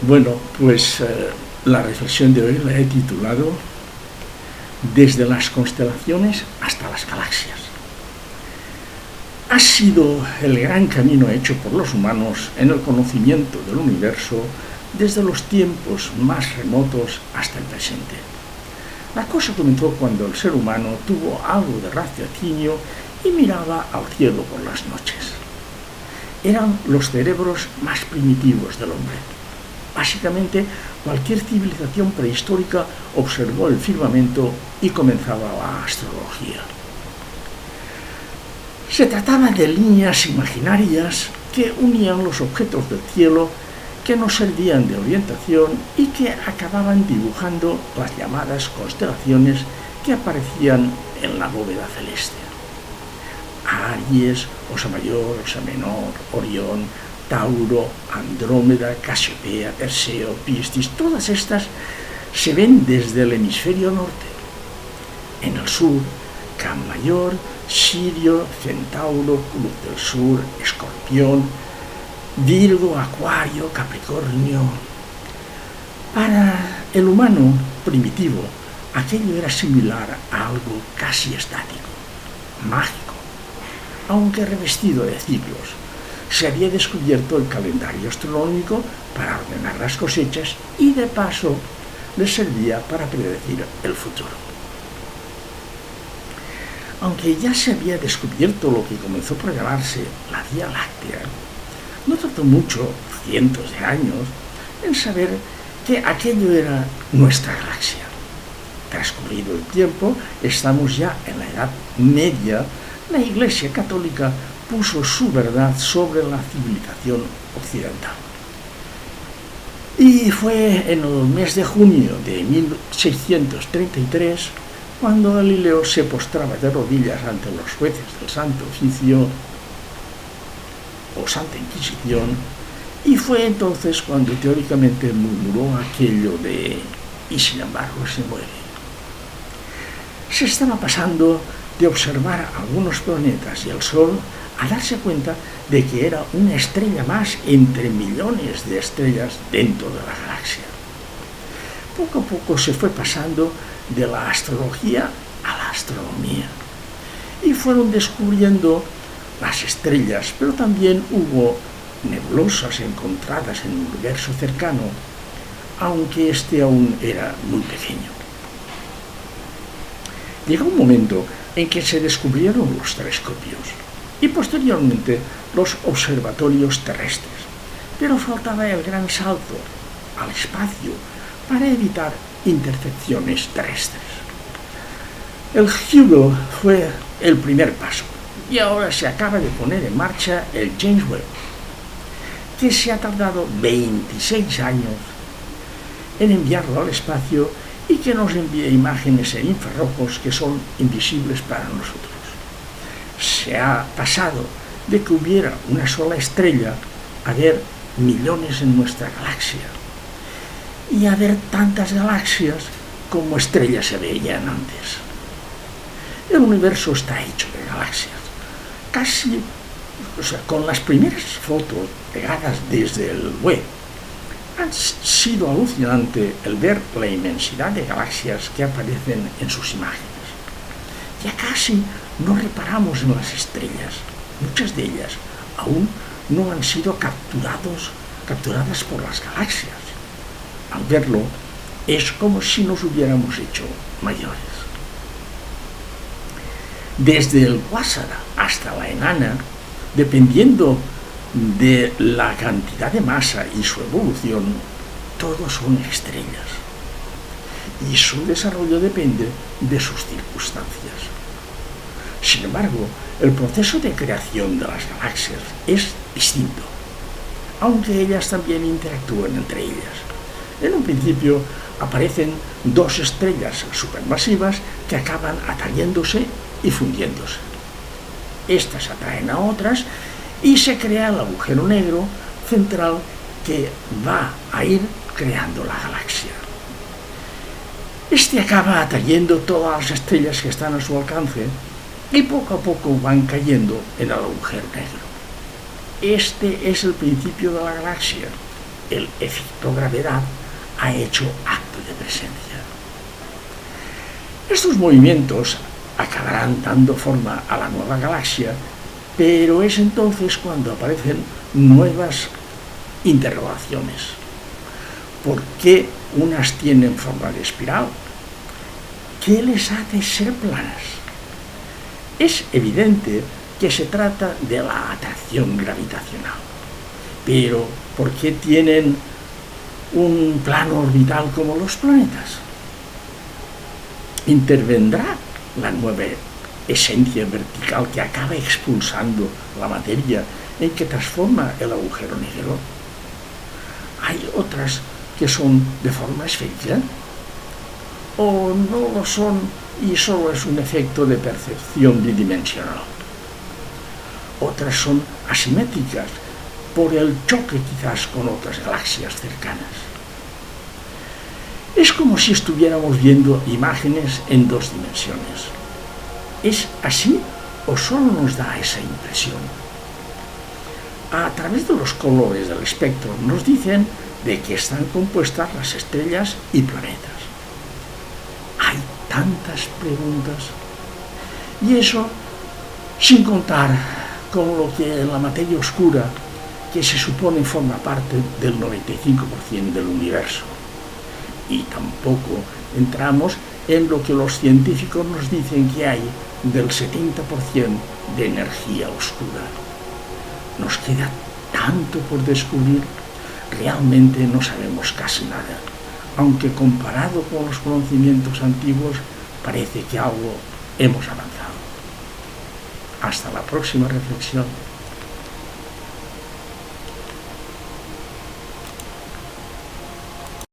Bueno, pues la reflexión de hoy la he titulado Desde las constelaciones hasta las galaxias. Ha sido el gran camino hecho por los humanos en el conocimiento del universo desde los tiempos más remotos hasta el presente. La cosa comenzó cuando el ser humano tuvo algo de raciocinio y miraba al cielo por las noches. Eran los cerebros más primitivos del hombre. Básicamente, cualquier civilización prehistórica observó el firmamento y comenzaba la astrología. Se trataba de líneas imaginarias que unían los objetos del cielo que nos servían de orientación y que acababan dibujando las llamadas constelaciones que aparecían en la bóveda celeste. Aries, Osa Mayor, Osa Menor, Orión, Tauro, Andrómeda, Casiopea, Perseo, Piscis, todas estas se ven desde el hemisferio norte. En el sur, Can Mayor, Sirio, Centauro, Cruz del Sur, Escorpión, Virgo, Acuario, Capricornio. Para el humano primitivo, aquello era similar a algo casi estático, mágico, aunque revestido de ciclos. Se había descubierto el calendario astronómico para ordenar las cosechas y de paso les servía para predecir el futuro. Aunque ya se había descubierto lo que comenzó por llamarse la Vía Láctea, no tardó mucho, cientos de años, en saber que aquello era nuestra galaxia. Transcurrido el tiempo, estamos ya en la Edad Media. La Iglesia Católica puso su verdad sobre la civilización occidental. Y fue en el mes de junio de 1633 cuando Galileo se postraba de rodillas ante los jueces del Santo Oficio o Santa Inquisición, y fue entonces cuando teóricamente murmuró aquello de «y sin embargo se muere». Se estaba pasando de observar algunos planetas y el Sol a darse cuenta de que era una estrella más entre millones de estrellas dentro de la galaxia. Poco a poco se fue pasando de la astrología a la astronomía y fueron descubriendo las estrellas, pero también hubo nebulosas encontradas en el universo cercano, aunque este aún era muy pequeño. Llegó un momento en que se descubrieron los telescopios y posteriormente los observatorios terrestres, pero faltaba el gran salto al espacio para evitar intercepciones terrestres. El Hubble fue el primer paso y ahora se acaba de poner en marcha el James Webb, que se ha tardado 26 años en enviarlo al espacio y que nos envía imágenes en infrarrojos que son invisibles para nosotros. Se ha pasado de que hubiera una sola estrella a ver millones en nuestra galaxia y a ver tantas galaxias como estrellas se veían antes. El universo está hecho de galaxias. Con las primeras fotos pegadas desde el web, ha sido alucinante el ver la inmensidad de galaxias que aparecen en sus imágenes. Ya casi no reparamos en las estrellas. Muchas de ellas aún no han sido capturadas por las galaxias. Al verlo, es como si nos hubiéramos hecho mayores. Desde el Quasar hasta la enana, dependiendo de la cantidad de masa y su evolución, todos son estrellas. Y su desarrollo depende de sus circunstancias. Sin embargo, el proceso de creación de las galaxias es distinto, aunque ellas también interactúan entre ellas. En un principio aparecen dos estrellas supermasivas que acaban atrayéndose y fundiéndose. Estas atraen a otras y se crea el agujero negro central que va a ir creando la galaxia. Este acaba atrayendo todas las estrellas que están a su alcance y poco a poco van cayendo en el agujero negro. Este es el principio de la galaxia el efecto gravedad ha hecho acto de presencia. Estos movimientos acabarán dando forma a la nueva galaxia, pero es entonces cuando aparecen nuevas interrogaciones. ¿Por qué unas tienen forma de espiral? ¿Qué les hace ser planas? Es evidente que se trata de la atracción gravitacional. Pero, ¿por qué tienen un plano orbital como los planetas? ¿Intervendrá la nueva esencia vertical que acaba expulsando la materia en que transforma el agujero negro? ¿Hay otras que son de forma esférica? ¿O no lo son y solo es un efecto de percepción bidimensional? Otras son asimétricas por el choque quizás con otras galaxias cercanas. Es como si estuviéramos viendo imágenes en 2 dimensiones. ¿Es así o solo nos da esa impresión? A través de los colores del espectro nos dicen de qué están compuestas las estrellas y planetas. Hay tantas preguntas. Y eso sin contar con lo que en la materia oscura, que se supone forma parte del 95% del universo. Y tampoco entramos en lo que los científicos nos dicen que hay del 70% de energía oscura. Nos queda tanto por descubrir, realmente no sabemos casi nada, aunque comparado con los conocimientos antiguos parece que algo hemos avanzado. Hasta la próxima reflexión.